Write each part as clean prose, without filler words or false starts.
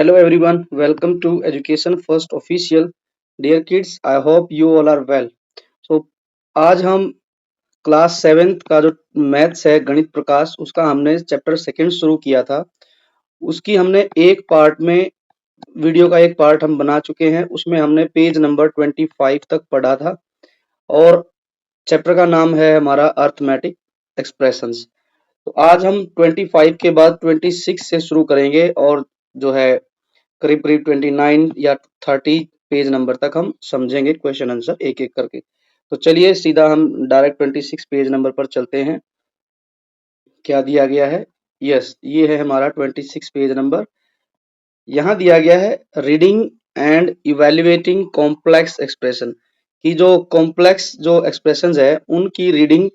Hello everyone, welcome to Education First Official. Dear kids, I hope you all are well. So आज हम class seventh का जो maths है गणित प्रकाश उसका हमने चैप्टर सेकंड शुरू किया था। उसकी हमने एक पार्ट में वीडियो का एक पार्ट हम बना चुके हैं। उसमें हमने पेज नंबर 25 तक पढ़ा था और चैप्टर का नाम है हमारा अर्थमेटिक एक्सप्रेशंस। तो आज हम 25 के बाद 26 से शुरू करेंगे और जो है करीब करीब 29 या 30 पेज नंबर तक हम समझेंगे क्वेश्चन आंसर एक एक करके। तो चलिए सीधा हम डायरेक्ट 26 पेज नंबर पर चलते हैं। क्या दिया गया है? यस, ये है हमारा 26 पेज नंबर। यहाँ दिया गया है reading and evaluating complex expression की जो कॉम्प्लेक्स जो एक्सप्रेशंस है उनकी रीडिंग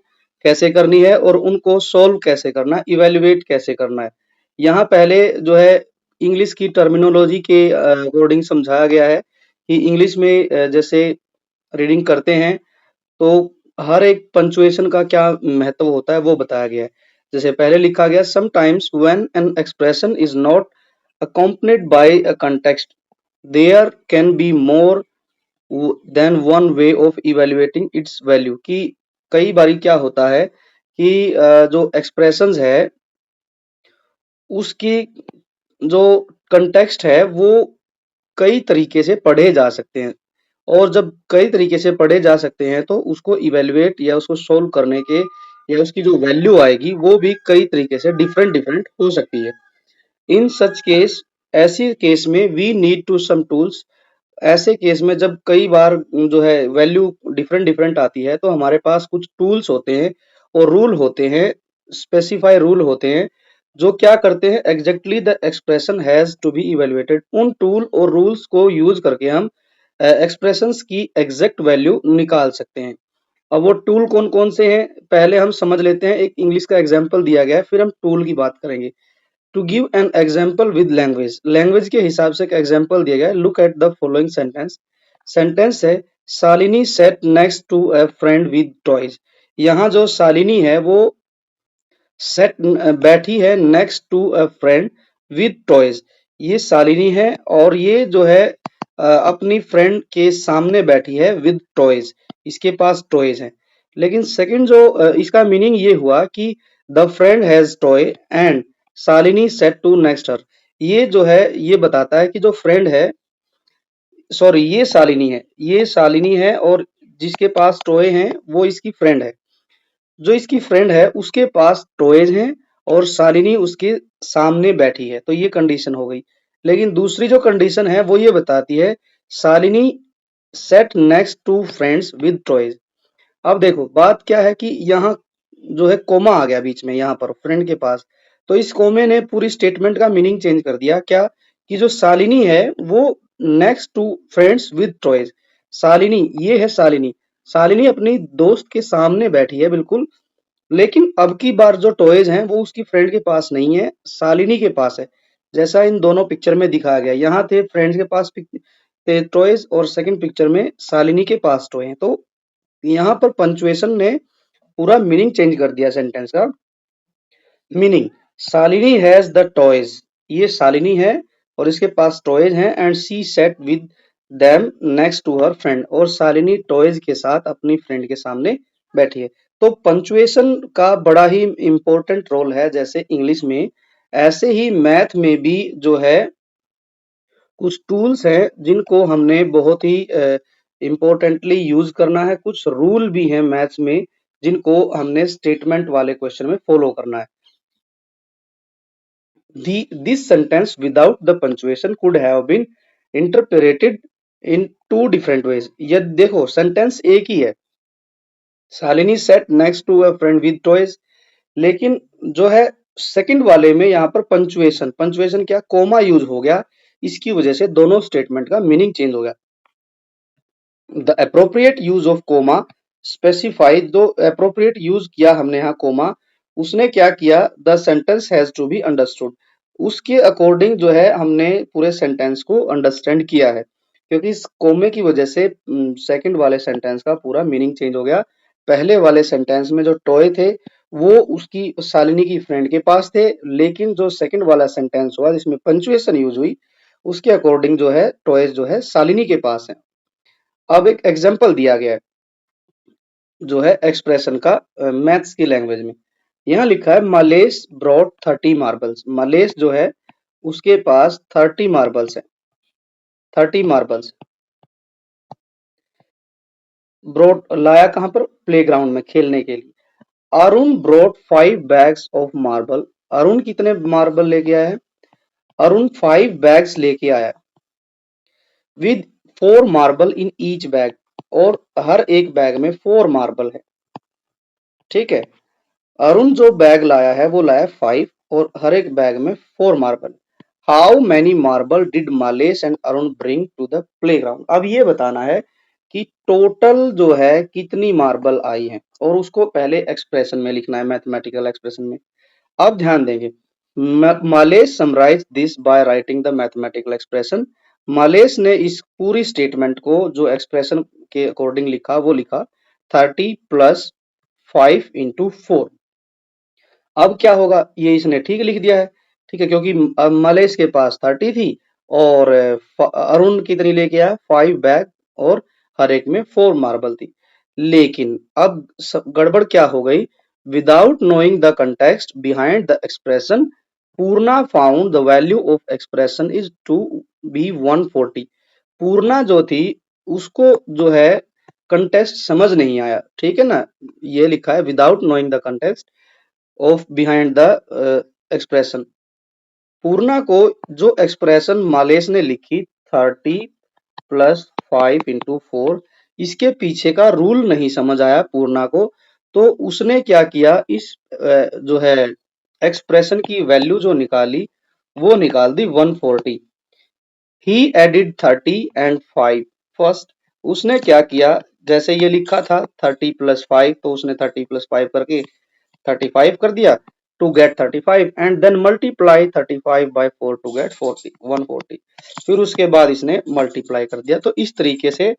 कैसे करनी है और उनको सोल्व कैसे करना, इवेल्युएट कैसे करना है। यहाँ पहले जो है इंग्लिश की टर्मिनोलॉजी के अकॉर्डिंग समझाया गया है कि इंग्लिश में जैसे रीडिंग करते हैं तो हर एक पंचुएशन का क्या महत्व होता है वो बताया गया है। जैसे पहले लिखा गया sometimes when an expression is not accompanied by a context there can be more than one way of evaluating its value कि कई बारी क्या होता है कि जो एक्सप्रेशंस है उसकी जो कंटेक्स्ट है वो कई तरीके से पढ़े जा सकते हैं और जब कई तरीके से पढ़े जा सकते हैं तो उसको इवेल्युएट या उसको सोल्व करने के या उसकी जो वैल्यू आएगी वो भी कई तरीके से डिफरेंट डिफरेंट हो सकती है। इन सच केस ऐसी केस में we need to some tools. ऐसे केस में जब कई बार जो है वैल्यू डिफरेंट डिफरेंट आती है तो हमारे पास कुछ टूल्स होते हैं और रूल होते हैं, स्पेसिफाई रूल होते हैं जो क्या करते हैं exactly the expression has to be evaluated. उन टूल और रूल्स को यूज करके हम एक्सप्रेशंस की एग्जैक्ट वैल्यू निकाल सकते हैं। अब वो टूल कौन कौन से हैं पहले हम समझ लेते हैं। एक इंग्लिश का एग्जाम्पल दिया गया है फिर हम टूल की बात करेंगे। To give an example with language, language के हिसाब से एक एग्जाम्पल दिया गया है। Look at the following sentence. Sentence है Shalini sat next to a friend with toys. यहाँ जो शालिनी है वो सेट बैठी है next to a friend with toys. ये शालिनी है और ये जो है अपनी फ्रेंड के सामने बैठी है विद टॉयज, इसके पास टॉयज है। लेकिन सेकंड जो इसका मीनिंग ये हुआ कि the friend has toy and Shalini sat to next her. ये जो है ये बताता है कि जो फ्रेंड है, सॉरी ये शालिनी है और जिसके पास टॉय हैं वो इसकी फ्रेंड है। जो इसकी फ्रेंड है उसके पास टॉयज हैं और शालिनी उसके सामने बैठी है, तो ये कंडीशन हो गई। लेकिन दूसरी जो कंडीशन है वो ये बताती है Shalini sat next to friends with toys. अब देखो बात क्या है कि यहाँ जो है कोमा आ गया बीच में यहाँ पर फ्रेंड के पास, तो इस कोमे ने पूरी स्टेटमेंट का मीनिंग चेंज कर दिया। क्या कि जो शालिनी है वो next to friends with toys. Shalini ये है शालिनी, शालिनी अपनी दोस्त के सामने बैठी है बिल्कुल, लेकिन अब की बार जो टॉयज हैं वो उसकी फ्रेंड के पास नहीं है, शालिनी के पास है। जैसा इन दोनों पिक्चर में दिखाया गया, यहाँ थे फ्रेंड्स के पास टॉयज और सेकंड पिक्चर में शालिनी के पास टॉय है। तो यहाँ पर पंचुएशन ने पूरा मीनिंग चेंज कर दिया सेंटेंस का। Meaning Shalini has the toys, ये शालिनी है और इसके पास टॉयज हैं and she sat with them next to her friend, और शालिनी टॉयज के साथ अपनी फ्रेंड के सामने बैठी है। तो पंचुएशन का बड़ा ही इंपॉर्टेंट रोल है। जैसे इंग्लिश में ऐसे ही मैथ में भी जो है कुछ टूल्स हैं जिनको हमने बहुत ही इम्पोर्टेंटली यूज करना है। कुछ रूल भी हैं मैथ्स में जिनको हमने स्टेटमेंट वाले क्वेश्चन में फॉलो करना है। This sentence without the punctuation could have been interpreted in two different ways। ये देखो सेंटेंस एक ही है, Shalini sat next to a friend with toys, लेकिन जो है सेकंड वाले में यहाँ पर पंचुएशन, पंचुएशन क्या कोमा यूज हो गया, इसकी वजह से दोनों स्टेटमेंट का मीनिंग चेंज हो गया। The appropriate use of comma specify, जो अप्रोप्रिएट यूज किया हमने यहाँ कोमा, उसने क्या किया the sentence has to be understood, उसके अकॉर्डिंग जो है हमने पूरे सेंटेंस को अंडरस्टैंड किया है। क्योंकि इस कोमे की वजह से सेकंड वाले सेंटेंस का पूरा मीनिंग चेंज हो गया। पहले वाले सेंटेंस में जो टॉय थे वो उसकी शालिनी की फ्रेंड के पास थे, लेकिन जो सेकंड वाला सेंटेंस हुआ जिसमें पंचुएशन यूज हुई उसके अकॉर्डिंग जो है टॉयज जो है शालिनी के पास है। अब एक एग्जांपल दिया गया है जो है एक्सप्रेशन का मैथ्स की लैंग्वेज में। यहाँ लिखा है मलेश ब्रॉट 30 मार्बल्स। मलेश जो है उसके पास 30 मार्बल्स है। 30 मार्बल्स ब्रॉट लाया कहाँ पर? प्लेग्राउंड में खेलने के लिए। Arun brought 5 bags of marble. Arun कितने मार्बल लेके आया है? अरुण 5 बैग्स लेके आया with 4 marble in each bag, और हर एक बैग में 4 मार्बल है। ठीक है, अरुण जो बैग लाया है वो लाया 5 और हर एक बैग में 4 marble. How many marble did Malesh and Arun bring to the playground. अब ये बताना है कि टोटल जो है कितनी मार्बल आई है, और उसको पहले एक्सप्रेशन में लिखना है, मैथमेटिकल एक्सप्रेशन में। अब ध्यान देंगे, Malesh summarise this by writing the mathematical expression. Malesh ने इस पूरी स्टेटमेंट को जो एक्सप्रेशन के अकॉर्डिंग लिखा वो लिखा 30 प्लस 5 इंटू 4। अब क्या होगा, ये इसने ठीक लिख दिया है। ठीक है, क्योंकि मलेश के पास 30 थी और अरुण कितनी लेके आया? 5 बैग, और हर एक में 4 मार्बल थी। लेकिन अब गड़बड़ क्या हो गई? Without knowing the context behind the expression, Purna found the value of expression is to be 140। Purna जो थी उसको जो है कंटेक्स्ट समझ नहीं आया। ठीक है ना, ये लिखा है without knowing the context of behind the expression. Purna को जो एक्सप्रेशन मालेश ने लिखी 30 प्लस 5 इंटू 4, इसके पीछे का रूल नहीं समझ आया पूर्णा को। तो उसने क्या किया, इस जो है एक्सप्रेशन की वैल्यू जो निकाली वो निकाल दी 140। ही एडिड 30 एंड 5 फर्स्ट। उसने क्या किया, जैसे ये लिखा था 30 प्लस 5, तो उसने 30 प्लस 5 करके 35 कर दिया to get 35, and then multiply 35 by 4 to get 40 140। फिर उसके बाद इसने मल्टीप्लाई कर दिया। तो इस तरीके से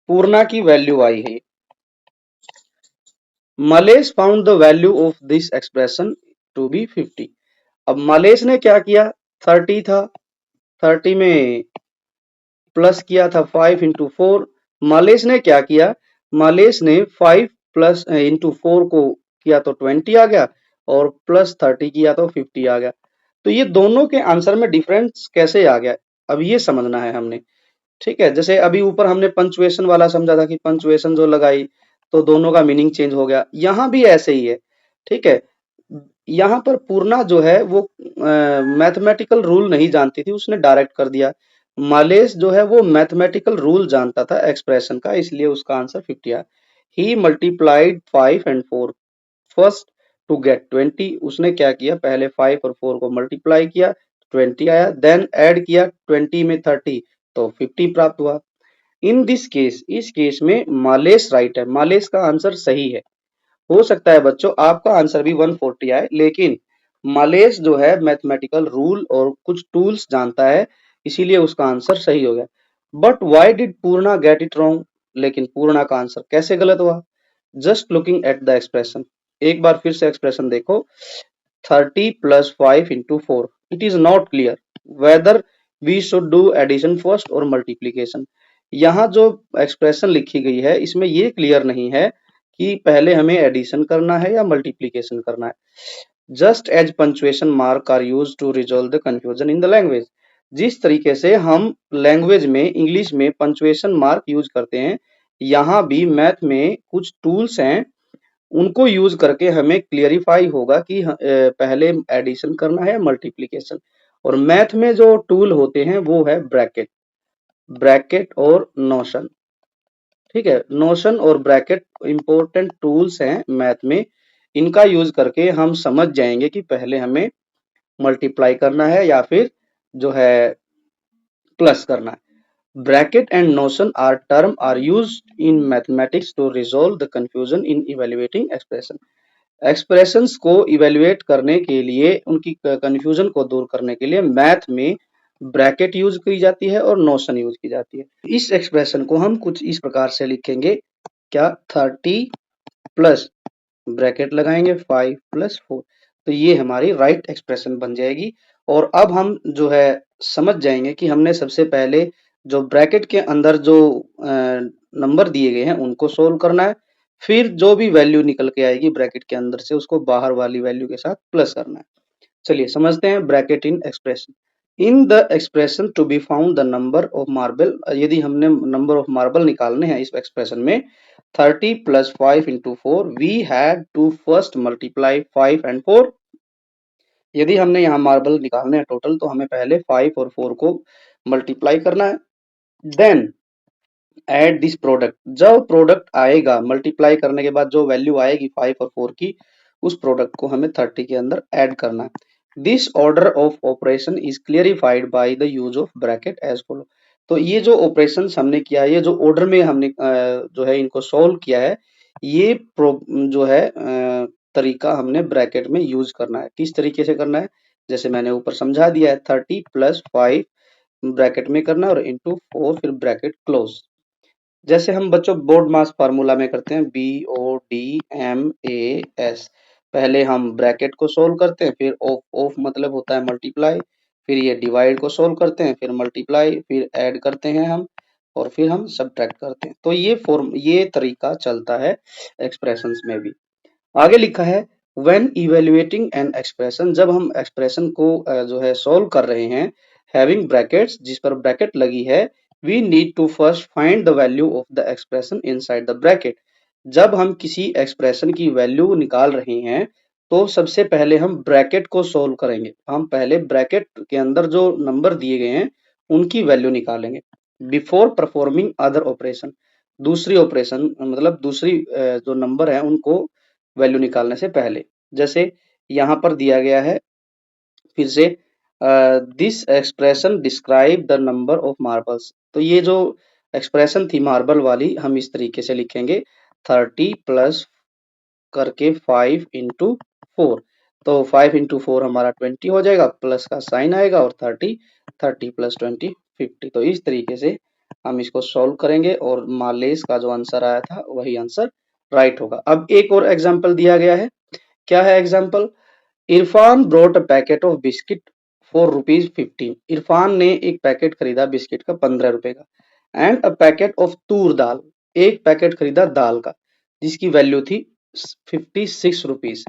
पूर्णा की वैल्यू आई है। Malesh found the value of this expression to be 50। अब मलेश ने क्या किया, 30 था, 30 में प्लस किया था 5 इंटू 4। मलेश ने क्या किया, मलेश ने 5 प्लस इंटू 4 को किया तो 20 आ गया, और प्लस 30 किया तो 50 आ गया। तो ये दोनों के आंसर में डिफरेंस कैसे आ गया, अब ये समझना है हमने। ठीक है, जैसे अभी ऊपर हमने पंचुएशन वाला समझा था कि पंचुएशन जो लगाई तो दोनों का मीनिंग चेंज हो गया, यहाँ भी ऐसे ही है। ठीक है, यहाँ पर पूर्णा जो है वो मैथमेटिकल रूल नहीं जानती थी, उसने डायरेक्ट कर दिया। मालेश जो है वो मैथमेटिकल रूल जानता था एक्सप्रेशन का, इसलिए उसका आंसर 50 आया। He multiplied 5 and 4 first to get 20। उसने क्या किया, पहले 5 और 4 को मल्टीप्लाई किया, 20 आया, देन ऐड किया 20 में 30 तो 50 प्राप्त हुआ। इन दिस केस, इस केस में मालेश राइट है, मालेश का आंसर सही है। हो सकता है बच्चों आपका आंसर भी 140 आए, लेकिन मालेश जो है मैथमेटिकल रूल और कुछ टूल्स जानता है, इसीलिए उसका आंसर सही हो गया। But why did Purna get it wrong? लेकिन पूर्णा का आंसर कैसे गलत हुआ? Just looking at the expression, एक बार फिर से एक्सप्रेशन देखो, 30 plus 5 into 4, it is not clear whether we should do addition first और मल्टीप्लीकेशन। यहाँ जो एक्सप्रेशन लिखी गई है इसमें ये क्लियर नहीं है कि पहले हमें एडिशन करना है या मल्टीप्लीकेशन करना है। Just as punctuation mark are use to resolve the confusion in the language. जिस तरीके से हम लैंग्वेज में इंग्लिश में पंचुएशन मार्क यूज करते हैं, यहाँ भी मैथ में कुछ टूल्स हैं, उनको यूज करके हमें क्लियरिफाई होगा कि पहले एडिशन करना है या मल्टीप्लीकेशन। और मैथ में जो टूल होते हैं वो है ब्रैकेट, ब्रैकेट और नोशन। ठीक है, नोशन और ब्रैकेट इंपॉर्टेंट टूल्स हैं मैथ में, इनका यूज करके हम समझ जाएंगे कि पहले हमें मल्टीप्लाई करना है या फिर जो है प्लस करना है। Bracket and notion are term are used in mathematics to resolve the confusion in evaluating expression. Expressions को इवेल्युएट करने के लिए, उनकी कंफ्यूजन को दूर करने के लिए मैथ में ब्रैकेट यूज की जाती है और नोशन यूज की जाती है। इस एक्सप्रेशन को हम कुछ इस प्रकार से लिखेंगे, क्या, 30 प्लस ब्रैकेट लगाएंगे 5 प्लस 4, तो ये हमारी राइट एक्सप्रेशन बन जाएगी। और अब हम जो है समझ जाएंगे कि हमने सबसे पहले जो ब्रैकेट के अंदर जो नंबर दिए गए हैं उनको सोल्व करना है, फिर जो भी वैल्यू निकल के आएगी ब्रैकेट के अंदर से उसको बाहर वाली वैल्यू के साथ प्लस करना है। चलिए समझते हैं bracket in expression. In the expression to be found the number of marble, यदि हमने नंबर ऑफ मार्बल निकालने हैं इस एक्सप्रेशन में 30 plus 5 into 4 we had to first multiply 5 and 4। यदि हमने यहाँ मार्बल निकालने हैं टोटल तो हमें पहले 5 और 4 को मल्टीप्लाई करना है, देन ऐड दिस प्रोडक्ट। जब प्रोडक्ट आएगा मल्टीप्लाई करने के बाद जो वैल्यू आएगी 5 और 4 की, उस प्रोडक्ट को हमें 30 के अंदर ऐड करना है। This order of operation is clarified by the use of bracket as follow. तो ये जो ऑपरेशन हमने किया है, ये जो ऑर्डर में हमने जो है इनको सोल्व किया है, ये जो है तरीका हमने ब्रैकेट में यूज करना है। किस तरीके से करना है, जैसे मैंने ऊपर समझा दिया है, 30 प्लस 5 ब्रैकेट में करना है और इंटू 4 फिर ब्रैकेट क्लोज। जैसे हम बच्चों बोर्ड मास फार्मूला में करते हैं, BODMAS। पहले हम ब्रैकेट को सोल्व करते हैं, फिर ऑफ ऑफ मतलब होता है मल्टीप्लाई, फिर ये डिवाइड को सोल्व करते हैं, फिर मल्टीप्लाई, फिर ऐड करते हैं हम, और फिर हम सब्ट्रैक्ट करते हैं। तो ये तरीका चलता है एक्सप्रेशंस में भी। आगे लिखा है व्हेन इवेल्युएटिंग एन एक्सप्रेशन, जब हम एक्सप्रेशन को जो है सोल्व कर रहे हैं, हैविंग ब्रैकेट्स, जिस पर ब्रैकेट लगी है, we need to first find the value of the expression inside the bracket. जब हम किसी एक्सप्रेशन की वैल्यू निकाल रहे हैं तो सबसे पहले हम ब्रैकेट को सोल्व करेंगे। हम पहले ब्रैकेट के अंदर जो नंबर दिए गए हैं उनकी वैल्यू निकालेंगे बिफोर परफॉर्मिंग अदर ऑपरेशन। दूसरी ऑपरेशन मतलब दूसरी जो नंबर है उनको वैल्यू निकालने से पहले। जैसे यहाँ पर दिया गया है फिर से, this expression describe the number of marbles. तो ये जो एक्सप्रेशन थी मार्बल वाली, हम इस तरीके से लिखेंगे 30 प्लस करके 5 इंटू 4। तो 5 इंटू 4 हमारा 20 हो जाएगा, प्लस का साइन आएगा, और 30 प्लस 20 50। तो इस तरीके से हम इसको सॉल्व करेंगे और मालेस का जो आंसर आया था वही आंसर राइट होगा। अब एक और एग्जाम्पल दिया गया है। क्या है example? Irfan brought a packet of biscuit for ₹15। Irfan ने एक पैकेट खरीदा बिस्किट का 15 रुपए का। एंड अ पैकेट ऑफ तूर दाल, एक पैकेट खरीदा दाल का जिसकी वैल्यू थी 56 रुपीज।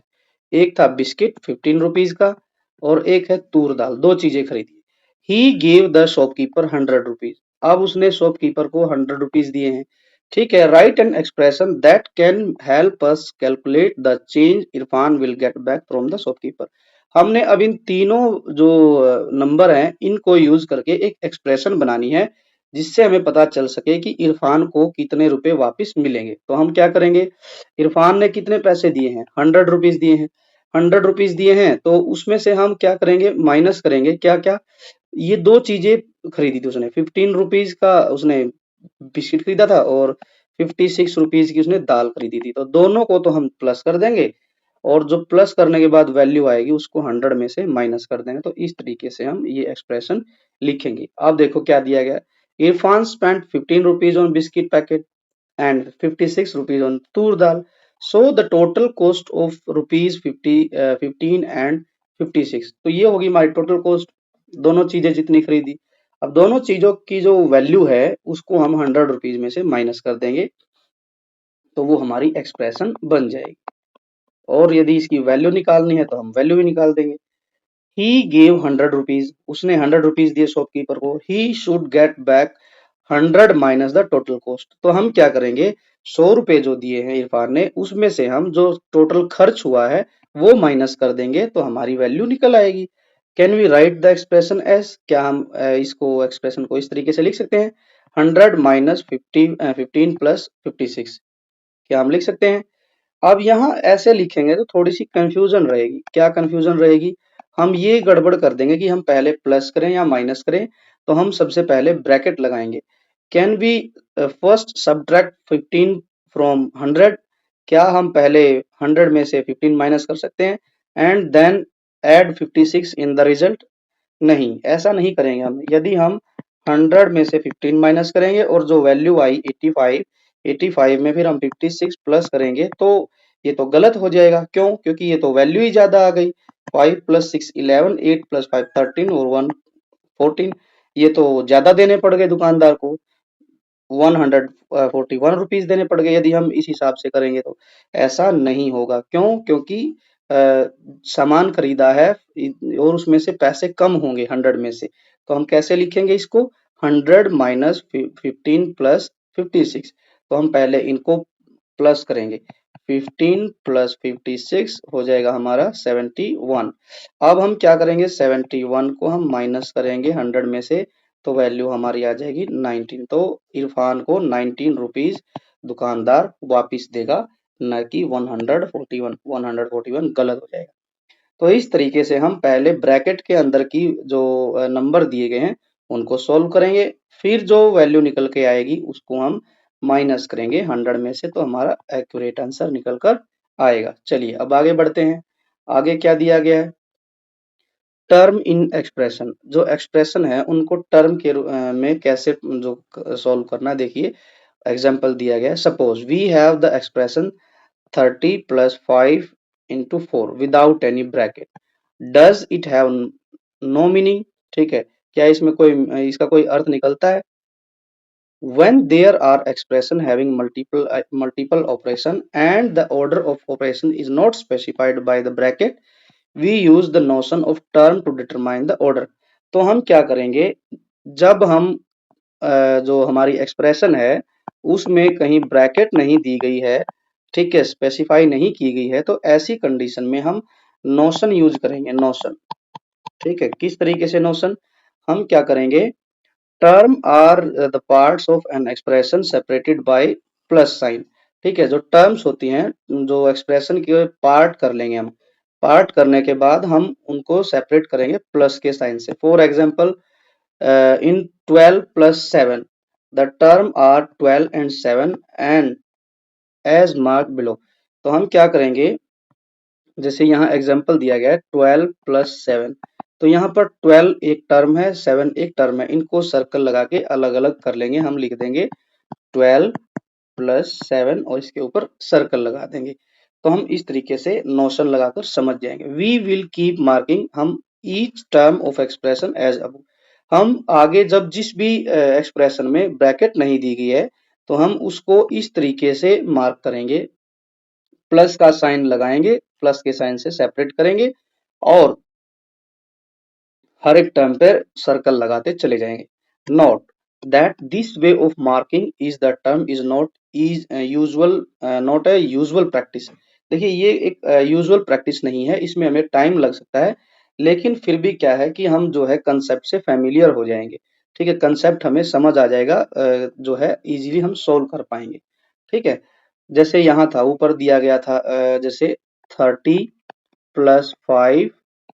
एक था बिस्किट 15 रुपीज का और एक है तूर दाल, दो चीजें खरीदी। He gave the shopkeeper 100 rupees. अब उसने शॉपकीपर को 100 रुपीज दिए हैं। ठीक है, write an expression that can help us calculate the change Irfan will get back from the shopkeeper. हमने अब इन तीनों जो नंबर हैं इनको यूज करके एक एक्सप्रेशन बनानी है जिससे हमें पता चल सके कि इरफान को कितने रुपए वापस मिलेंगे। तो हम क्या करेंगे, इरफान ने कितने पैसे दिए हैं, 100 रुपीज दिए हैं। 100 रुपीज दिए हैं तो उसमें से हम क्या करेंगे, माइनस करेंगे क्या क्या, ये दो चीजें खरीदी थी उसने। 15 रुपीज का उसने बिस्किट खरीदा था और 56 रुपीज की उसने दाल खरीदी थी। तो दोनों को तो हम प्लस कर देंगे और जो प्लस करने के बाद वैल्यू आएगी उसको 100 में से माइनस कर देंगे। तो इस तरीके से हम ये एक्सप्रेशन लिखेंगे। अब देखो क्या दिया गया है, Irfan spent 15 rupees on biscuit packet and 56 rupees on tur dal. So the total cost of rupees 15 and 56। तो ये होगी हमारी टोटल कॉस्ट, दोनों चीजें जितनी खरीदी। अब दोनों चीजों की जो वैल्यू है उसको हम 100 रुपीज में से माइनस कर देंगे तो वो हमारी एक्सप्रेशन बन जाएगी। और यदि इसकी वैल्यू निकालनी है तो हम वैल्यू भी निकाल देंगे। ही गेव 100 रुपीज, उसने 100 रुपीज दिए शॉपकीपर को। He should get back 100 minus the total cost. तो हम क्या करेंगे, 100 रुपए जो दिए हैं इरफान ने उसमें से हम जो टोटल खर्च हुआ है वो माइनस कर देंगे तो हमारी वैल्यू निकल आएगी। Can we write the expression as, क्या हम इसको एक्सप्रेशन को इस तरीके से लिख सकते हैं, 100 माइनस 15 प्लस 56, क्या हम लिख सकते हैं? अब यहाँ ऐसे लिखेंगे तो थोड़ी सी कंफ्यूजन रहेगी। क्या कंफ्यूजन रहेगी, हम ये गड़बड़ कर देंगे कि हम पहले प्लस करें या माइनस करें। तो हम सबसे पहले ब्रैकेट लगाएंगे। Can be first subtract 15 from 100, क्या हम पहले 100 में से 15 माइनस कर सकते हैं and then add 56 in the result? नहीं, ऐसा नहीं करेंगे हम। यदि हम 100 में से 15 माइनस करेंगे और जो वैल्यू आई 85, 85 में फिर हम 56 प्लस करेंगे तो ये तो गलत हो जाएगा। क्यों? क्योंकि ये तो वैल्यू ही ज्यादा आ गई। 5 प्लस 6 11, 8 प्लस 5 13 और 1 14। ये तो ज्यादा देने पड़ गए दुकानदार को, 141 रुपीज देने पड़ गए यदि हम इस हिसाब से करेंगे तो। ऐसा नहीं होगा, क्यों? क्योंकि अ, सामान खरीदा है और उसमें से पैसे कम होंगे 100 में से। तो हम कैसे लिखेंगे इसको? 100 माइनस 15 प्लस 56। तो हम पहले इनको प्लस करेंगे। 15 प्लस 56 हो जाएगा हमारा 71। अब हम क्या करेंगे? 71 को हम माइनस करेंगे 100 में से, तो वैल्यू हमारी आ जाएगी 19। तो इरफान को 19 रुपीज दुकानदार वापिस देगा, न कि 141। 141 गलत हो जाएगा। तो इस तरीके से हम पहले ब्रैकेट के अंदर की जो नंबर दिए गए हैं उनको सोल्व करेंगे, फिर जो वैल्यू निकल के आएगी उसको हम माइनस करेंगे 100 में से, तो हमारा एक्यूरेट आंसर निकल कर आएगा। चलिए अब आगे बढ़ते हैं। आगे क्या दिया गया है? Term in expression. जो एक्सप्रेशन है उनको टर्म के में कैसे जो सॉल्व करना है, देखिए एग्जाम्पल दिया गया है। Suppose we have the expression 30 plus 5 into 4 without any bracket, does it have no meaning? ठीक है, क्या इसमें कोई इसका कोई अर्थ निकलता है? When there are expression having multiple operation and the order of operation is not specified by the bracket, we use the notion of term to determine the order। तो हम क्या करेंगे? जब हम जो हमारी एक्सप्रेशन है उसमें कहीं ब्रैकेट नहीं दी गई है, ठीक है, स्पेसिफाई नहीं की गई है, तो ऐसी कंडीशन में हम नोशन यूज करेंगे। नोशन, ठीक है, किस तरीके से नोशन? हम क्या करेंगे? Term are the parts of an expression separated by plus sign. ठीक है, जो टर्म्स होती हैं, जो एक्सप्रेशन के पार्ट कर लेंगे हम, पार्ट करने के बाद हम उनको सेपरेट करेंगे प्लस के साइन से। For example in 12 plus 7 the term are 12 and 7 and as mark below. तो हम क्या करेंगे? जैसे यहाँ एग्जाम्पल दिया गया है 12 प्लस 7, तो यहाँ पर 12 एक टर्म है, 7 एक टर्म है, इनको सर्कल लगा के अलग अलग कर लेंगे। हम लिख देंगे 12 प्लस 7 और इसके ऊपर सर्कल लगा देंगे। तो हम इस तरीके से नोशन लगाकर समझ जाएंगे। वी विल कीप मार्किंग हम each term of expression as अब। हम आगे जब जिस भी एक्सप्रेशन में ब्रैकेट नहीं दी गई है तो हम उसको इस तरीके से मार्क करेंगे, प्लस का साइन लगाएंगे, प्लस के साइन से सेपरेट करेंगे और हर एक टर्म पे सर्कल लगाते चले जाएंगे। Note that this way of marking is the term is not is usual, not a usual practice. देखिए ये एक यूजुअल प्रैक्टिस नहीं है, इसमें हमें टाइम लग सकता है, लेकिन फिर भी क्या है कि हम जो है कंसेप्ट से फेमिलियर हो जाएंगे। ठीक है, कंसेप्ट हमें समझ आ जाएगा, जो है इजीली हम सोल्व कर पाएंगे। ठीक है, जैसे यहाँ था, ऊपर दिया गया था जैसे 30 प्लस 5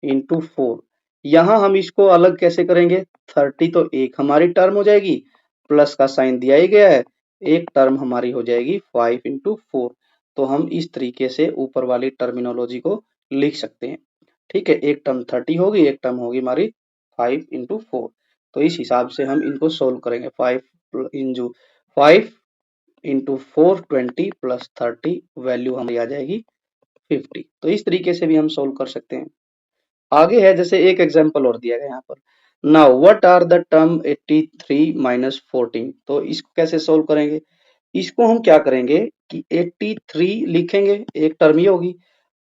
इंटू 4। यहाँ हम इसको अलग कैसे करेंगे? 30 तो एक हमारी टर्म हो जाएगी, प्लस का साइन दिया ही गया है, एक टर्म हमारी हो जाएगी 5 इंटू 4। तो हम इस तरीके से ऊपर वाली टर्मिनोलॉजी को लिख सकते हैं। ठीक है, एक टर्म 30 होगी, एक टर्म होगी हमारी 5 इंटू 4। तो इस हिसाब से हम इनको सोल्व करेंगे। 5 इंटू 4 20 प्लस 30, वैल्यू हमारी आ जाएगी 50। तो इस तरीके से भी हम सोल्व कर सकते हैं। आगे है, जैसे एक एग्जांपल और दिया गया यहाँ पर। Now what are the term 83 minus 14। तो इसको कैसे सोल्व करेंगे? इसको हम क्या करेंगे कि 83 लिखेंगे, एक टर्म ही होगी,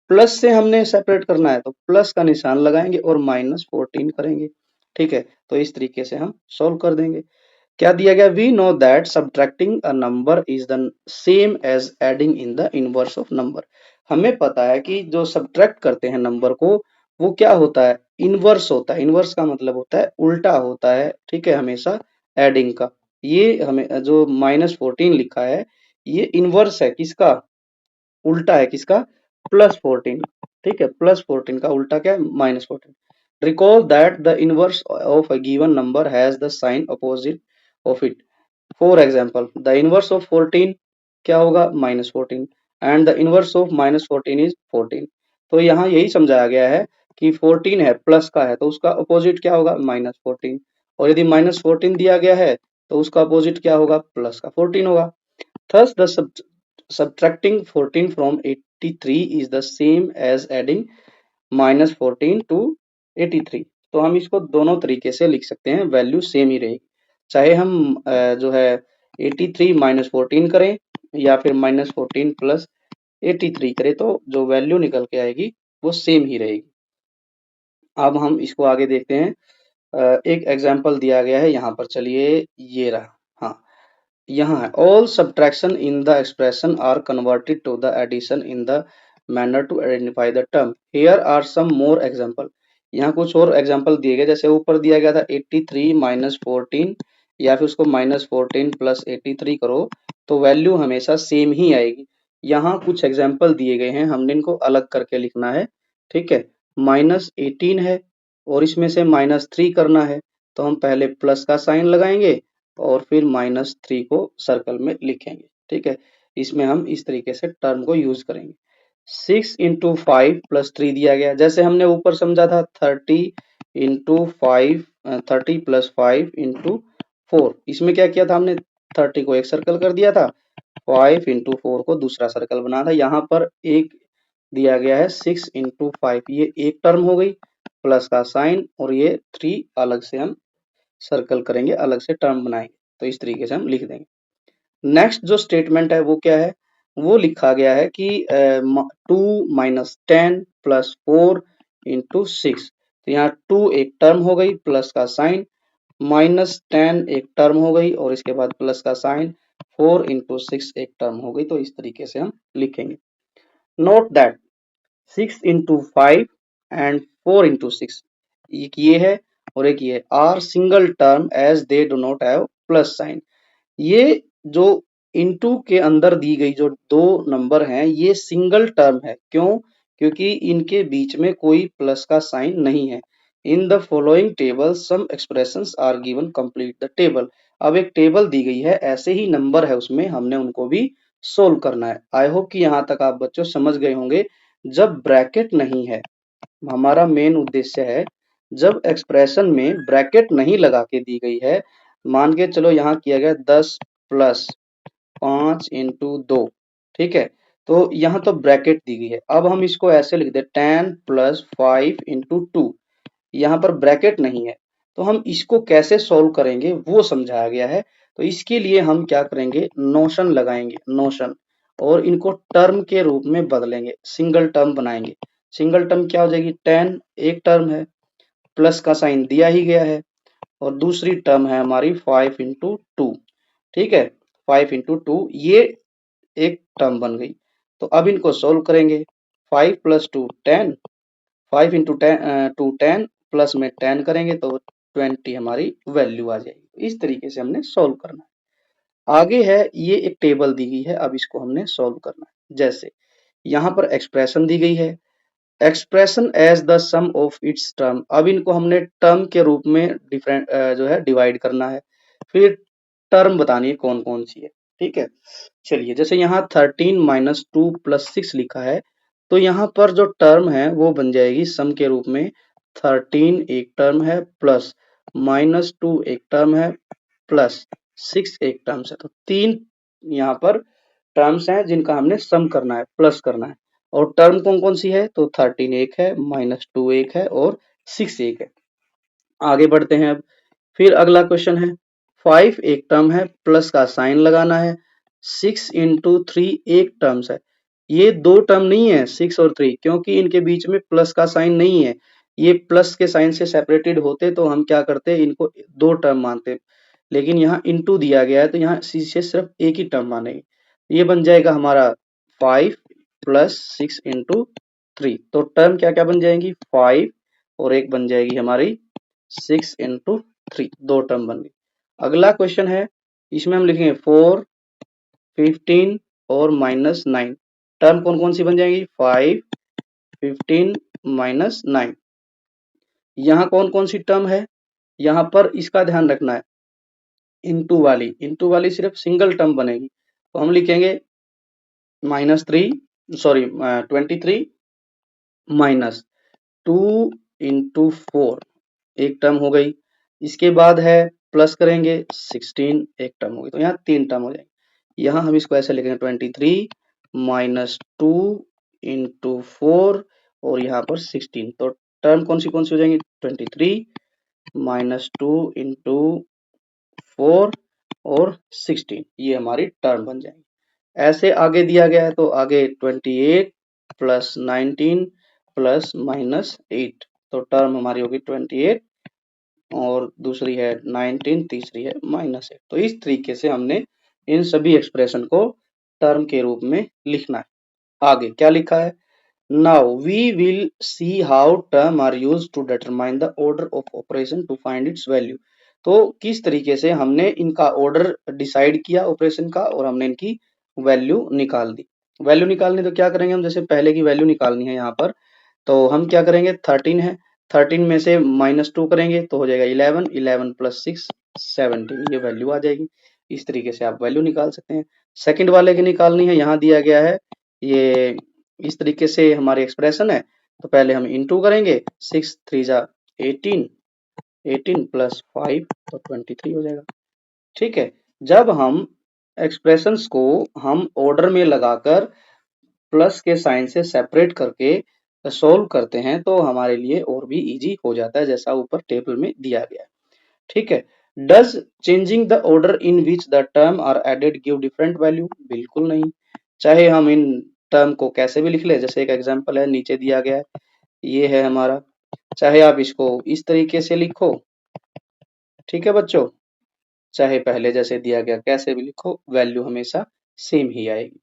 प्लस से हमने सेपरेट करना है तो प्लस का निशान लगाएंगे और माइनस 14 करेंगे। ठीक है, तो इस तरीके से हम सोल्व कर देंगे। क्या दिया गया? We know that subtracting a number is the same as adding in the inverse of number. हमें पता है कि जो सब्ट्रैक्ट करते हैं नंबर को, वो क्या होता है? इनवर्स होता है। इनवर्स का मतलब होता है उल्टा होता है, ठीक है, हमेशा एडिंग का। ये हमें जो -14 लिखा है, ये इनवर्स है किसका? उल्टा है किसका? +14। ठीक है, +14 का उल्टा क्या है? -14। Recall that the inverse of a given number has the sign opposite of it. For example the inverse of 14 क्या होगा? -14, and the inverse of -14 is 14। तो यहाँ यही समझाया गया है कि 14 है, प्लस का है, तो उसका अपोजिट क्या होगा? -14। और यदि -14 दिया गया है तो उसका अपोजिट क्या होगा? प्लस का 14 होगा। Thus, the subtracting 14 from 83 is the same as adding -14 to 83। तो हम इसको दोनों तरीके से लिख सकते हैं, वैल्यू सेम ही रहेगी। चाहे हम जो है 83 माइनस 14 करें या फिर माइनस 14 प्लस 83 करें, तो जो वैल्यू निकल के आएगी वो सेम ही रहेगी। अब हम इसको आगे देखते हैं। एक एग्जाम्पल दिया गया है यहाँ पर, चलिए ये रहा। हाँ, यहाँ है all subtraction in the expression are converted to the addition in the manner to identify the term, here are some more example. यहाँ कुछ और एग्जाम्पल दिए गए, जैसे ऊपर दिया गया था 83 माइनस 14, या फिर उसको माइनस 14 प्लस 83 करो तो वैल्यू हमेशा सेम ही आएगी। यहाँ कुछ एग्जाम्पल दिए गए हैं, हमने इनको अलग करके लिखना है। ठीक है, माइनस 18 है और इसमें से माइनस 3 करना है, तो हम पहले प्लस का साइन लगाएंगे और फिर माइनस 3 को सर्कल में लिखेंगे। ठीक है, इसमें हम इस तरीके से टर्म को यूज करेंगे। 6 इंटू 5 प्लस 3 दिया गया, जैसे हमने ऊपर समझा था 30 इंटू 5, 30 प्लस 5 इंटू 4। इसमें क्या किया था हमने, 30 को एक सर्कल कर दिया था, 5 इंटू 4 को दूसरा सर्कल बना था। यहाँ पर एक दिया गया है 6 इंटू 5, ये एक टर्म हो गई, प्लस का साइन, और ये 3 अलग से हम सर्कल करेंगे, अलग से टर्म बनाएंगे, तो इस तरीके से हम लिख देंगे। नेक्स्ट जो स्टेटमेंट है वो क्या है, वो लिखा गया है कि 2 माइनस 10 प्लस 4 इंटू 6। तो यहाँ 2 एक टर्म हो गई, प्लस का साइन, माइनस 10 एक टर्म हो गई और इसके बाद प्लस का साइन, 4 इंटू 6 एक टर्म हो गई, तो इस तरीके से हम लिखेंगे। Note that 6 into 5 and 4 into 6, एक ये है और एक ये are single term as they do not have plus sign. ये जो इनटू के अंदर दी गई जो दो नंबर हैं, ये सिंगल टर्म है। क्यों? क्योंकि इनके बीच में कोई प्लस का साइन नहीं है। In the following table some expressions are given, complete the table. अब एक टेबल दी गई है, ऐसे ही नंबर है उसमें, हमने उनको भी सोल्व करना है। आई होप कि यहाँ तक आप बच्चों समझ गए होंगे। जब ब्रैकेट नहीं है, हमारा मेन उद्देश्य है, जब एक्सप्रेशन में ब्रैकेट नहीं लगा के दी गई है, मान के चलो यहाँ किया गया 10 प्लस 5 इंटू 2। ठीक है, तो यहाँ तो ब्रैकेट दी गई है। अब हम इसको ऐसे लिख दे 10 प्लस 5 इंटू 2, यहाँ पर ब्रैकेट नहीं है, तो हम इसको कैसे सोल्व करेंगे वो समझाया गया है। तो इसके लिए हम क्या करेंगे, नोशन लगाएंगे, नोशन, और इनको टर्म के रूप में बदलेंगे, सिंगल टर्म बनाएंगे। सिंगल टर्म क्या हो जाएगी, 10 एक टर्म है, प्लस का साइन दिया ही गया है, और दूसरी टर्म है हमारी 5 इंटू 2। ठीक है, 5 इंटू 2 ये एक टर्म बन गई। तो अब इनको सोल्व करेंगे, 5 प्लस 2 10, 5 इंटू 10 प्लस में 10 करेंगे तो 20 हमारी वैल्यू आ जाएगी। इस तरीके से हमने सोल्व करना है। आगे है, ये एक टेबल दी गई है, अब इसको हमने सोल्व करना है। जैसे यहाँ पर एक्सप्रेशन दी गई है, expression as the sum of its term. अब इनको हमने टर्म के रूप में डिफरेंट जो है डिवाइड करना है, फिर टर्म बतानी है कौन कौन सी है। ठीक है, चलिए जैसे यहाँ 13 माइनस 2 प्लस 6 लिखा है, तो यहाँ पर जो टर्म है वो बन जाएगी सम के रूप में, 13 एक टर्म है, प्लस माइनस 2 एक टर्म है, प्लस 6 एक टर्म है। तो तीन यहाँ पर टर्म्स हैं जिनका हमने सम करना है, प्लस करना है। और टर्म कौन कौन सी है, तो 13 एक है, माइनस 2 एक है और 6 एक है। आगे बढ़ते हैं अब। फिर अगला क्वेश्चन है, 5 एक टर्म है, प्लस का साइन लगाना है, 6 इंटू 3 एक टर्म्स है। ये दो टर्म नहीं है 6 और 3, क्योंकि इनके बीच में प्लस का साइन नहीं है। ये प्लस के साइन से सेपरेटेड होते तो हम क्या करते, इनको दो टर्म मानते, लेकिन यहाँ इंटू दिया गया है तो यहाँ सी से सिर्फ एक ही टर्म मानेंगे। ये बन जाएगा हमारा 5 प्लस 6 इंटू 3। तो टर्म क्या क्या बन जाएंगी, 5 और एक बन जाएगी हमारी 6 इंटू 3, दो टर्म बन गई। अगला क्वेश्चन है, इसमें हम लिखेंगे 4, 15 और माइनस 9। टर्म कौन कौन सी बन जाएंगी, 5, 15 माइनस 9। यहाँ कौन कौन सी टर्म है, यहाँ पर इसका ध्यान रखना है, इंटू वाली सिर्फ सिंगल टर्म बनेगी। तो हम लिखेंगे -23 माइनस 2 इंटू 4 एक टर्म हो गई। इसके बाद है प्लस करेंगे 16 एक टर्म हो गई, तो यहाँ तीन टर्म हो जाएंगे। यहाँ हम इसको ऐसे लिखेंगे 23 माइनस 2 इंटू 4 और यहाँ पर 16, तो टर्म कौन सी हो जाएंगी, 23 माइनस 2 इंटू 4 और 16, ये हमारी टर्म बन जाएंगी। ऐसे आगे दिया गया है तो आगे 28 प्लस 19 प्लस माइनस 8, तो टर्म हमारी होगी 28 और दूसरी है 19, तीसरी है -8। तो इस तरीके से हमने इन सभी एक्सप्रेशन को टर्म के रूप में लिखना है। आगे क्या लिखा है, now we will see how term are use to determine the order of operation to find its value. तो किस तरीके से हमने इनका ऑर्डर डिसाइड किया ऑपरेशन का और हमने इनकी वैल्यू निकाल दी। वैल्यू निकालनी तो क्या करेंगे हम, जैसे पहले की वैल्यू निकालनी है यहाँ पर, तो हम क्या करेंगे, 13 है, 13 में से -2 करेंगे तो हो जाएगा 11, 11 प्लस 6 17, ये वैल्यू आ जाएगी। इस तरीके से आप वैल्यू निकाल सकते हैं। सेकंड वाले की निकालनी है, यहाँ दिया गया है ये इस तरीके से हमारी एक्सप्रेशन है, तो पहले हम इनटू करेंगे, 6 3 जा 18, 18 प्लस 5 तो 23 हो जाएगा। ठीक है, जब हम एक्सप्रेशंस को हम ऑर्डर में लगाकर प्लस के साइन से सेपरेट करके सोल्व करते हैं तो हमारे लिए और भी इजी हो जाता है, जैसा ऊपर टेबल में दिया गया है। ठीक है, does changing the order in which the term are added give different value, बिल्कुल नहीं। चाहे हम इन टर्म को कैसे भी लिख ले, जैसे एक एग्जांपल है नीचे दिया गया है, ये है हमारा, चाहे आप इसको इस तरीके से लिखो, ठीक है बच्चों, चाहे पहले जैसे दिया गया कैसे भी लिखो, वैल्यू हमेशा सेम ही आएगी।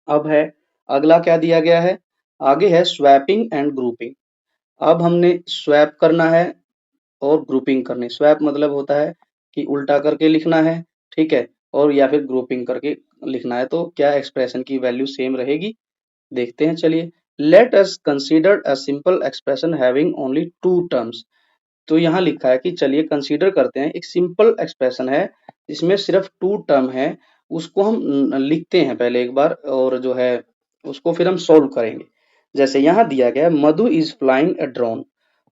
अब है अगला क्या दिया गया है, आगे है स्वैपिंग एंड ग्रुपिंग। अब हमने स्वैप करना है और ग्रुपिंग करनी। स्वैप मतलब होता है कि उल्टा करके लिखना है, ठीक है, और या फिर ग्रुपिंग करके लिखना है, तो क्या एक्सप्रेशन की वैल्यू सेम रहेगी, देखते हैं चलिए। Let us consider a simple expression having only two terms. तो यहाँ लिखा है कि चलिए कंसीडर करते हैं, एक सिंपल एक्सप्रेशन है जिसमें सिर्फ टू टर्म है, उसको हम लिखते हैं पहले एक बार, और जो है उसको फिर हम सोल्व करेंगे। जैसे यहाँ दिया गया है, Madhu is flying a drone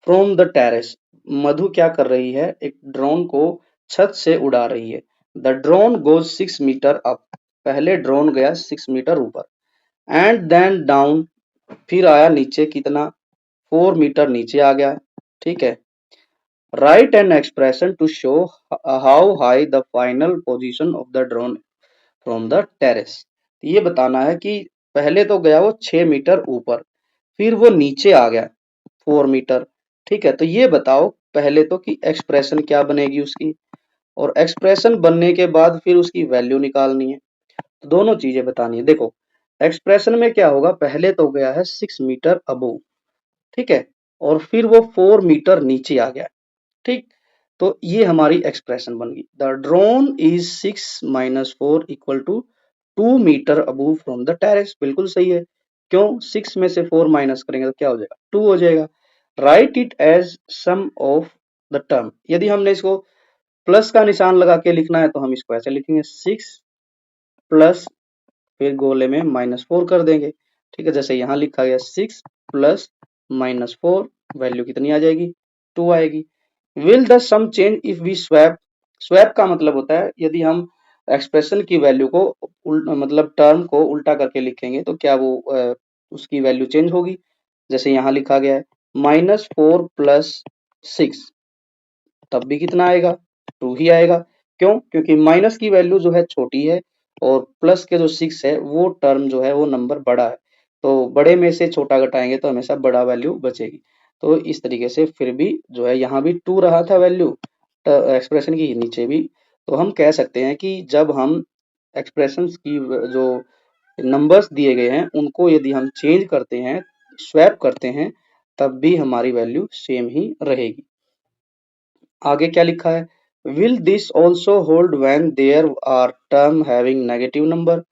from the terrace. Madhu क्या कर रही है, एक ड्रोन को छत से उड़ा रही है। The drone goes 6 metre up, पहले ड्रोन गया 6 मीटर ऊपर, एंड देन डाउन, फिर आया नीचे कितना, 4 मीटर नीचे आ गया। ठीक है, write an expression to show how high the final position of the drone from the terrace. ये बताना है कि पहले तो गया वो 6 मीटर ऊपर, फिर वो नीचे आ गया 4 मीटर। ठीक है, तो ये बताओ पहले तो कि एक्सप्रेशन क्या बनेगी उसकी, और एक्सप्रेशन बनने के बाद फिर उसकी वैल्यू निकालनी है। तो दोनों चीजें बतानी है। देखो एक्सप्रेशन में क्या होगा, पहले तो गया है 6 मीटर अबोव, ठीक है, और फिर वो 4 मीटर नीचे आ गया। ठीक, तो ये हमारी एक्सप्रेशन बन गई, the drone is 6 minus 4 equal to 2 metre above from the terrace. बिल्कुल सही है, क्यों, 6 में से 4 माइनस करेंगे तो क्या हो जाएगा, 2 हो जाएगा। Write it as sum of the term. यदि हमने इसको प्लस का निशान लगा के लिखना है तो हम इसको ऐसे लिखेंगे, 6 प्लस फिर गोले में -4 कर देंगे। ठीक है, जैसे यहाँ लिखा गया 6 प्लस -4, वैल्यू कितनी आ जाएगी, 2 आएगी। Will the sum change if we swap. Swap का मतलब होता है यदि हम एक्सप्रेशन की वैल्यू को मतलब टर्म को उल्टा करके लिखेंगे तो क्या वो उसकी वैल्यू चेंज होगी। जैसे यहाँ लिखा गया है -4 प्लस 6, तब भी कितना आएगा, 2 ही आएगा। क्यों, क्योंकि माइनस की वैल्यू जो है छोटी है और प्लस के जो 6 है वो टर्म जो है वो नंबर बड़ा है, तो बड़े में से छोटा घटाएंगे तो हमेशा बड़ा वैल्यू बचेगी। तो इस तरीके से फिर भी जो है यहाँ भी 2 रहा था वैल्यू एक्सप्रेशन की, नीचे भी। तो हम कह सकते हैं कि जब हम एक्सप्रेशन की जो नंबर्स दिए गए हैं उनको यदि हम चेंज करते हैं, स्वैप करते हैं, तब भी हमारी वैल्यू सेम ही रहेगी। आगे क्या लिखा है, will this also hold when there are term having negative number.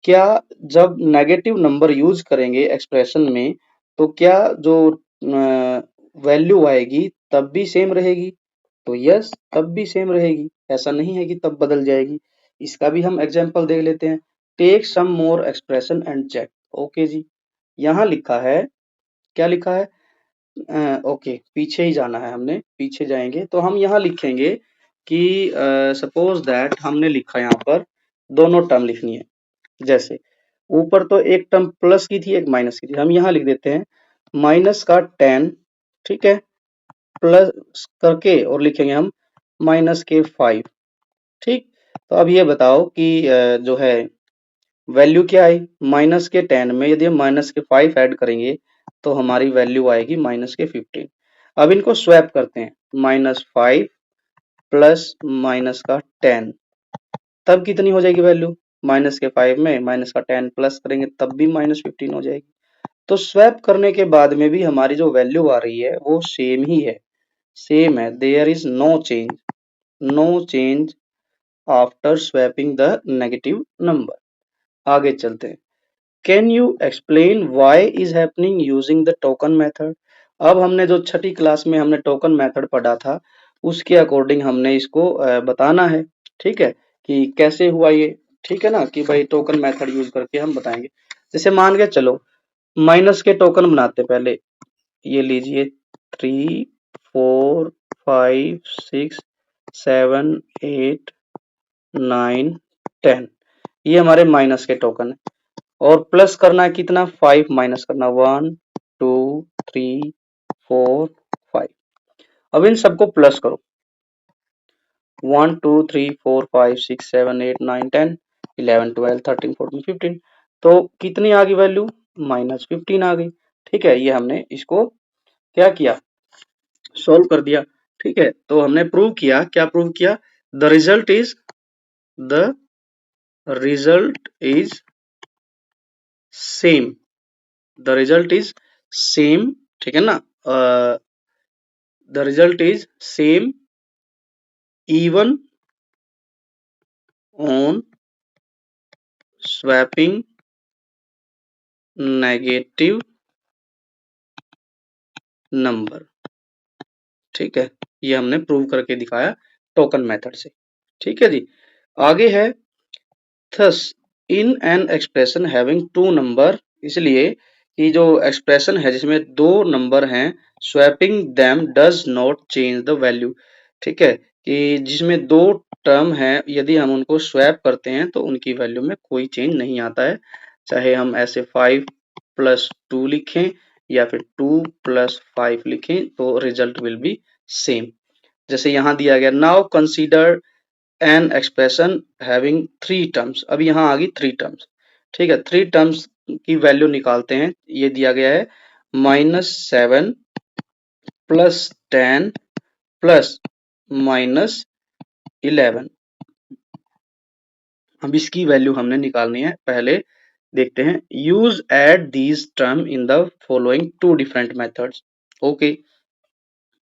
क्या जब नेगेटिव नंबर यूज करेंगे एक्सप्रेशन में तो क्या जो वैल्यू आएगी तब भी सेम रहेगी, तो यस तब भी सेम रहेगी, ऐसा नहीं है कि तब बदल जाएगी। इसका भी हम एग्जांपल देख लेते हैं। Take some more expression and check. Okay जी, यहाँ लिखा है, क्या लिखा है, ओके पीछे ही जाना है, हमने पीछे जाएंगे तो हम यहाँ लिखेंगे कि सपोज दैट हमने लिखा यहाँ पर दोनों टर्म लिखनी है। जैसे ऊपर तो एक टर्म प्लस की थी एक माइनस की थी, हम यहाँ लिख देते हैं माइनस का 10 ठीक है, प्लस करके और लिखेंगे हम माइनस के 5। ठीक, तो अब ये बताओ कि जो है वैल्यू क्या आई, माइनस के 10 में यदि हम माइनस के 5 ऐड करेंगे तो हमारी वैल्यू आएगी माइनस के 15। अब इनको स्वैप करते हैं, माइनस 5 प्लस माइनस का 10, तब कितनी हो जाएगी वैल्यू, माइनस के 5 में माइनस का 10 प्लस करेंगे तब भी माइनस 15 हो जाएगी। तो स्वैप करने के बाद में भी हमारी जो वैल्यू आ रही है वो सेम ही है, सेम है, there is no change, no change after swapping the negative number. आगे चलते हैं, can you explain why is happening using the token method. अब हमने जो छठी क्लास में हमने टोकन मेथड पढ़ा था उसके अकॉर्डिंग हमने इसको बताना है, ठीक है, कि कैसे हुआ ये, ठीक है ना, कि भाई टोकन मेथड यूज करके हम बताएंगे। जैसे मान के चलो माइनस के टोकन बनाते पहले, ये लीजिए 3 4 5 6 7 8 9 10, ये हमारे माइनस के टोकन है। और प्लस करना है कितना, 5 माइनस करना, 1 2 3 4 5। अब इन सबको प्लस करो, 1 2 3 4 5 6 7 8 9 10 11 12 13 14 15, तो कितनी आ गई वैल्यू, माइनस 15 आ गई। ठीक है, ये हमने इसको क्या किया, सोल्व कर दिया। ठीक है, तो हमने प्रूव किया, क्या प्रूव किया, the result is, the result is same, the result is same, ठीक है ना, the result is same even on swapping negative number. ठीक है, ये हमने प्रूव करके दिखाया टोकन मेथड से। ठीक है जी, आगे है thus in an expression having two number, इसलिए कि जो एक्सप्रेशन है जिसमें दो नंबर हैं, swapping them does not change the value. ठीक है, कि जिसमें दो टर्म है यदि हम उनको स्वैप करते हैं तो उनकी वैल्यू में कोई चेंज नहीं आता है, चाहे हम ऐसे 5 प्लस 2 लिखें या फिर 2 प्लस 5 लिखें तो रिजल्ट विल बी सेम। जैसे यहाँ दिया गया, now consider N expression having three terms, अब यहाँ आ गई थ्री टर्म्स। ठीक है, थ्री टर्म्स की वैल्यू निकालते हैं, ये दिया गया है -7 प्लस 10 प्लस -11। अब इसकी वैल्यू हमने निकालनी है, पहले देखते हैं, use add these term in the following two different methods. Okay,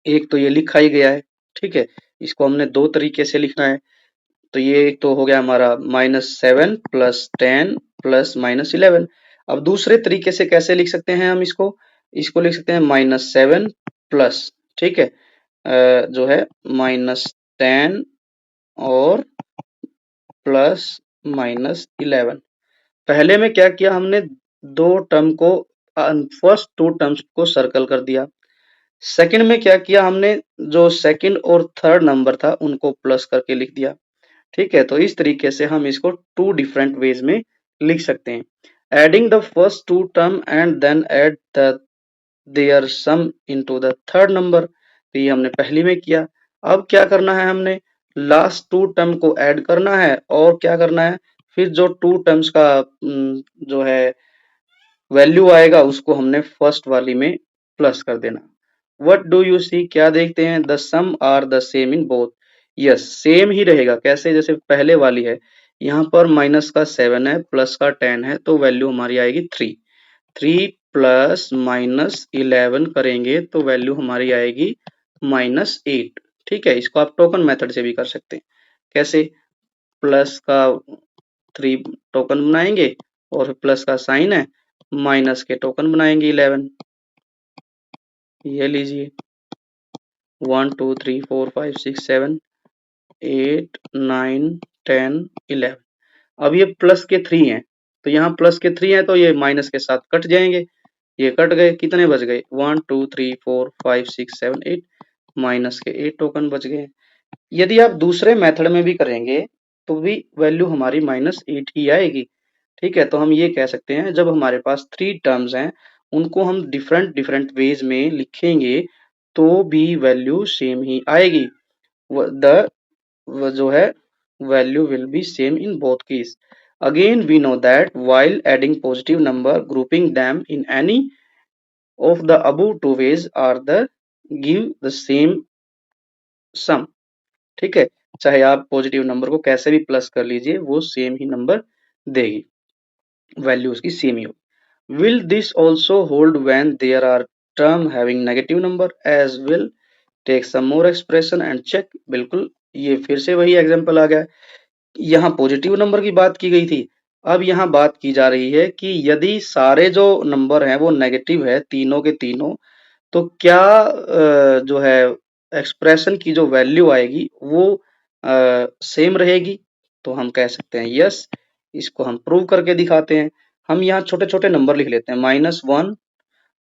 एक तो ये लिखा ही गया है, ठीक है, इसको हमने दो तरीके से लिखना है। तो ये एक तो हो गया हमारा -7 प्लस 10 प्लस -11। अब दूसरे तरीके से कैसे लिख सकते हैं हम इसको, इसको लिख सकते हैं -7 प्लस, ठीक है, जो है -10 और प्लस -11। पहले में क्या किया हमने, दो टर्म को, फर्स्ट टू टर्म्स को सर्कल कर दिया। सेकंड में क्या किया हमने, जो सेकंड और थर्ड नंबर था उनको प्लस करके लिख दिया। ठीक है, तो इस तरीके से हम इसको टू डिफरेंट वेज में लिख सकते हैं, adding the first two term and then add the their sum into the third number. तो ये हमने पहली में किया। अब क्या करना है, हमने लास्ट टू टर्म को ऐड करना है और क्या करना है, फिर जो टू टर्म्स का जो है वैल्यू आएगा उसको हमने फर्स्ट वाली में प्लस कर देना। व्हाट डू यू सी, क्या देखते हैं, the sum are the same in both. Yes, same ही रहेगा, कैसे, जैसे पहले वाली है, यहाँ पर माइनस का 7 है प्लस का 10 है तो वैल्यू हमारी आएगी 3। 3 प्लस -11 करेंगे तो वैल्यू हमारी आएगी -8। ठीक है, इसको आप टोकन मेथड से भी कर सकते हैं, कैसे, प्लस का 3 टोकन बनाएंगे और प्लस का साइन है, माइनस के टोकन बनाएंगे 11। ये लीजिए 1 2 3 4 5 6 7 8 9 10 11। अब ये प्लस के 3 हैं तो यहाँ प्लस के 3 हैं तो ये माइनस के साथ कट जाएंगे, ये कट गए, कितने बच गए, 1 2 3 4 5 6 7 8, माइनस के 8 टोकन बच गए। यदि आप दूसरे मेथड में भी करेंगे तो भी वैल्यू हमारी -8 ही आएगी। ठीक है, तो हम ये कह सकते हैं जब हमारे पास थ्री टर्म्स हैं उनको हम डिफरेंट डिफरेंट वेज में लिखेंगे तो भी वैल्यू सेम ही आएगी। द जो है value will be same in both case. Again we know that while adding positive number, grouping them in any of the above two ways are the give the same sum। ठीक है, चाहे आप positive number को कैसे भी plus कर लीजिए, वो सेम ही नंबर देगी, वैल्यू उसकी सेम ही होगी। Will this also hold when there are term having negative number as well? Take some more expression and check. बिल्कुल, ये फिर से वही एग्जांपल आ गया। यहाँ पॉजिटिव नंबर की बात की गई थी, अब यहाँ बात की जा रही है कि यदि सारे जो नंबर हैं वो नेगेटिव है, तीनों के तीनों, तो क्या जो है एक्सप्रेशन की जो वैल्यू आएगी वो सेम रहेगी? तो हम कह सकते हैं यस। इसको हम प्रूव करके दिखाते हैं। हम यहाँ छोटे छोटे नंबर लिख लेते हैं,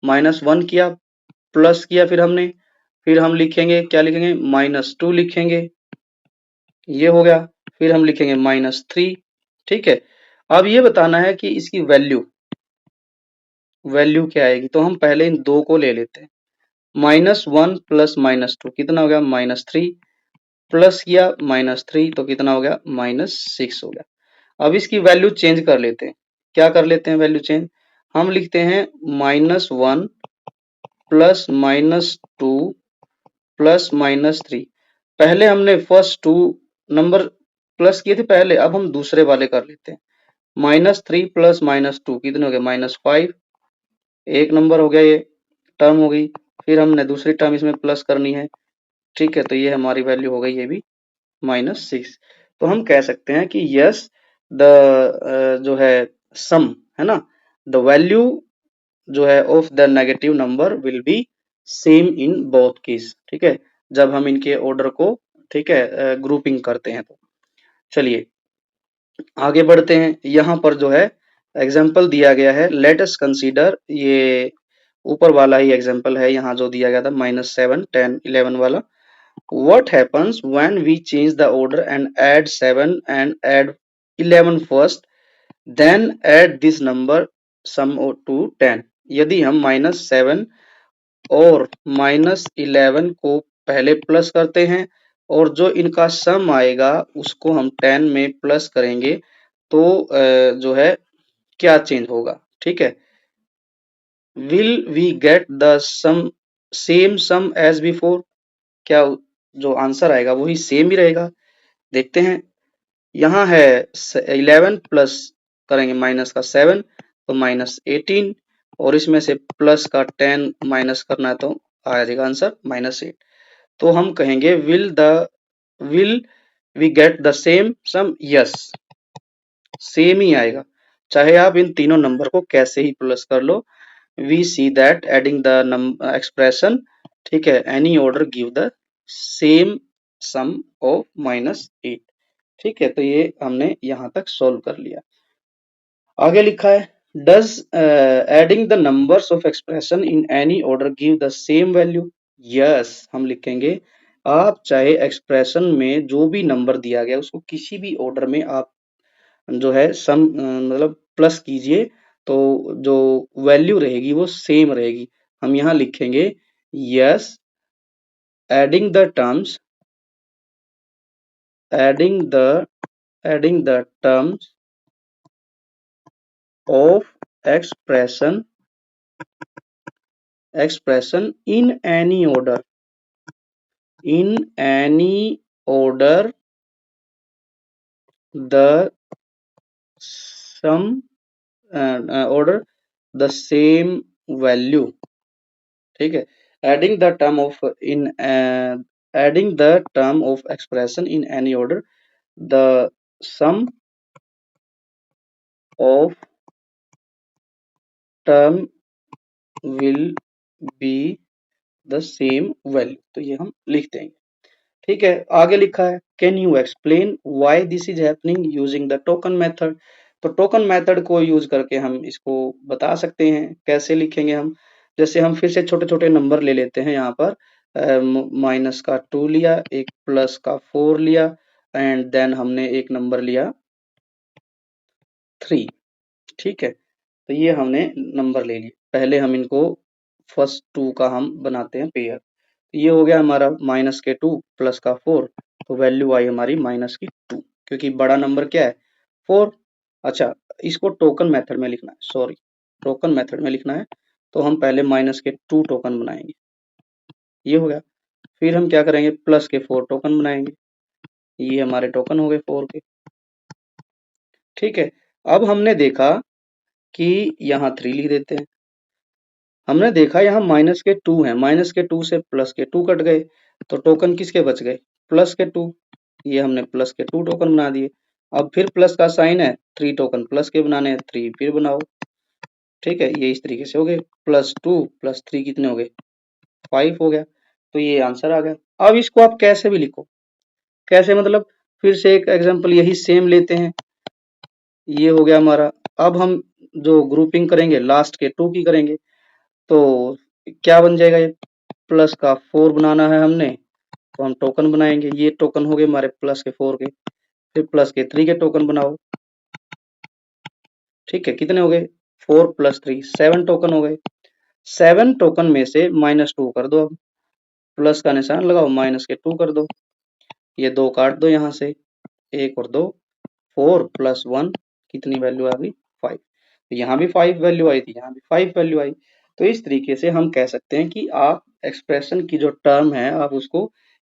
-1 किया, प्लस किया, फिर हम लिखेंगे, क्या लिखेंगे, -2 लिखेंगे, ये हो गया। फिर हम लिखेंगे -3। ठीक है, अब ये बताना है कि इसकी वैल्यू क्या आएगी, तो हम पहले इन दो को ले लेते हैं। -1 प्लस -2 कितना हो गया, -3, प्लस किया -3 तो कितना हो गया, -6 हो गया। अब इसकी वैल्यू चेंज कर लेते हैं। क्या कर लेते हैं वैल्यू चेंज? हम लिखते हैं -1 प्लस -2 प्लस -3। पहले हमने फर्स्ट टू नंबर प्लस किए थे पहले, अब हम दूसरे वाले कर लेते हैं। -3 प्लस -2 कितने हो गए, -5। एक नंबर हो गया, ये टर्म हो गई। फिर हमने दूसरी टर्म इसमें प्लस करनी है। ठीक है, तो ये हमारी वैल्यू हो गई, ये भी -6। तो हम कह सकते हैं कि यस, द जो है सम है ना, द वैल्यू जो है of the negative number will be same in both case. ठीक है, जब हम इनके ऑर्डर को, ठीक है, ग्रुपिंग करते हैं तो। चलिए आगे बढ़ते हैं। यहाँ पर जो है एग्जाम्पल दिया गया है, लेट अस कंसीडर, ये ऊपर वाला ही एग्जाम्पल है यहाँ जो दिया गया था, -7, 10, 11 वाला। What happens when we change the order and add 7 and add 11 first, then add this number sum to 10? यदि हम -7 और -11 को पहले प्लस करते हैं और जो इनका सम आएगा उसको हम 10 में प्लस करेंगे, तो जो है क्या चेंज होगा? ठीक है, will we get the sum same sum as before? क्या जो आंसर आएगा वही सेम ही रहेगा? देखते हैं। यहाँ है 11 प्लस करेंगे माइनस का 7 तो -18, और इसमें से प्लस का 10 माइनस करना है तो आ जाएगा आंसर -8। तो हम कहेंगे will we get the same sum? Yes, same ही आएगा, चाहे आप इन तीनों नंबर को कैसे ही प्लस कर लो। We see that adding the expression, ठीक है, any order give the same sum of -8। ठीक है, तो ये हमने यहाँ तक सॉल्व कर लिया। आगे लिखा है, does adding the numbers of expression in any order give the same value? Yes, हम लिखेंगे आप चाहे एक्सप्रेशन में जो भी नंबर दिया गया उसको किसी भी ऑर्डर में आप जो है सम मतलब प्लस कीजिए, तो जो वैल्यू रहेगी वो सेम रहेगी। हम यहाँ लिखेंगे yes, adding the terms adding the adding the terms of expression in any order, the sum order the same value। ठीक है, adding the term of in adding the term of expression in any order, the sum of term will be the same value। तो ये हम लिख देंगे। ठीक है, आगे लिखा है, can you explain why this is happening using the token method? तो टोकन मेथड को यूज करके हम इसको बता सकते हैं। कैसे लिखेंगे हम? जैसे हम फिर से छोटे छोटे नंबर ले लेते हैं। यहाँ पर माइनस का 2 लिया, एक प्लस का 4 लिया, एंड देन हमने एक नंबर लिया 3। ठीक है, तो ये हमने नंबर ले लिए। पहले हम इनको फर्स्ट टू का हम बनाते हैं पेयर। ये हो गया हमारा माइनस के 2 प्लस का 4, तो वैल्यू आई हमारी माइनस की 2, क्योंकि बड़ा नंबर क्या है 4। अच्छा, इसको टोकन मेथड में लिखना है, सॉरी टोकन मेथड में लिखना है, तो हम पहले माइनस के 2 टोकन बनाएंगे, ये हो गया। फिर हम क्या करेंगे, प्लस के 4 टोकन बनाएंगे, ये हमारे टोकन हो गए 4 के। ठीक है, अब हमने देखा कि यहाँ 3 लिख देते हैं। हमने देखा यहाँ माइनस के 2 है, माइनस के 2 से प्लस के 2 कट गए, तो टोकन किसके बच गए, प्लस के 2। ये हमने प्लस के 2 टोकन बना दिए। अब फिर प्लस का साइन है, 3 टोकन प्लस के बनाने हैं, 3 फिर बनाओ। ठीक है, ये इस तरीके से हो गए, प्लस 2 प्लस 3 कितने हो गए, 5 हो गया। तो ये आंसर आ गया। अब इसको आप कैसे भी लिखो, कैसे मतलब, फिर से एक एग्जांपल यही सेम लेते हैं, ये हो गया हमारा। अब हम जो ग्रुपिंग करेंगे लास्ट के 2 की करेंगे, तो क्या बन जाएगा, ये प्लस का 4 बनाना है हमने, तो हम टोकन बनाएंगे, ये टोकन हो गए हमारे प्लस के 4 के। फिर प्लस के 3 के टोकन बनाओ। ठीक है, कितने हो गए, 4 प्लस 3 7 टोकन हो गए। 7 टोकन में से माइनस 2 कर दो, अब प्लस का निशान लगाओ, माइनस के 2 कर दो, ये 2 काट दो यहाँ से, 1 और 2, 4 प्लस 1 कितनी वैल्यू आ गई, 5। तो यहाँ भी 5 वैल्यू आई थी, यहाँ भी 5 वैल्यू आई। तो इस तरीके से हम कह सकते हैं कि आप एक्सप्रेशन की जो टर्म है, आप उसको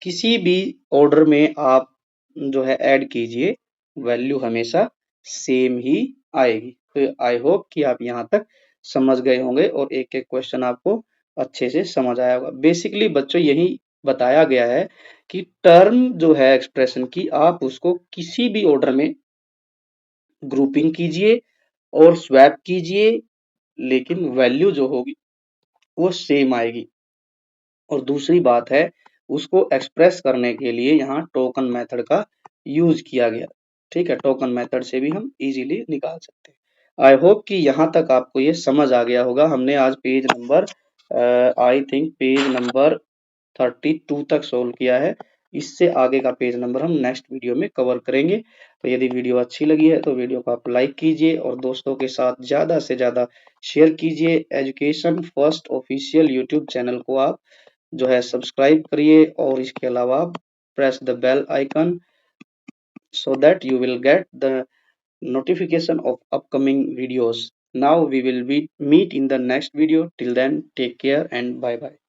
किसी भी ऑर्डर में आप जो है ऐड कीजिए, वैल्यू हमेशा सेम ही आएगी। तो आई होप कि आप यहाँ तक समझ गए होंगे और एक एक क्वेश्चन आपको अच्छे से समझ आया होगा। बेसिकली बच्चों यही बताया गया है कि टर्म जो है एक्सप्रेशन की, आप उसको किसी भी ऑर्डर में ग्रुपिंग कीजिए और स्वैप कीजिए, लेकिन वैल्यू जो होगी वो सेम आएगी। और दूसरी बात है, उसको एक्सप्रेस करने के लिए यहाँ टोकन मेथड का यूज किया गया। ठीक है, टोकन मेथड से भी हम इजीली निकाल सकते हैं। आई होप कि यहाँ तक आपको ये समझ आ गया होगा। हमने आज page number I think page number 32 तक सोल्व किया है। इससे आगे का पेज नंबर हम नेक्स्ट वीडियो में कवर करेंगे। तो यदि वीडियो अच्छी लगी है तो वीडियो को आप लाइक कीजिए और दोस्तों के साथ ज़्यादा से ज़्यादा शेयर कीजिए। Education first official YouTube channel को आप जो है सब्सक्राइब करिए और इसके अलावा press the bell icon so that you will get the notification of upcoming videos. Now we will meet in the next video. Till then, take care and bye bye.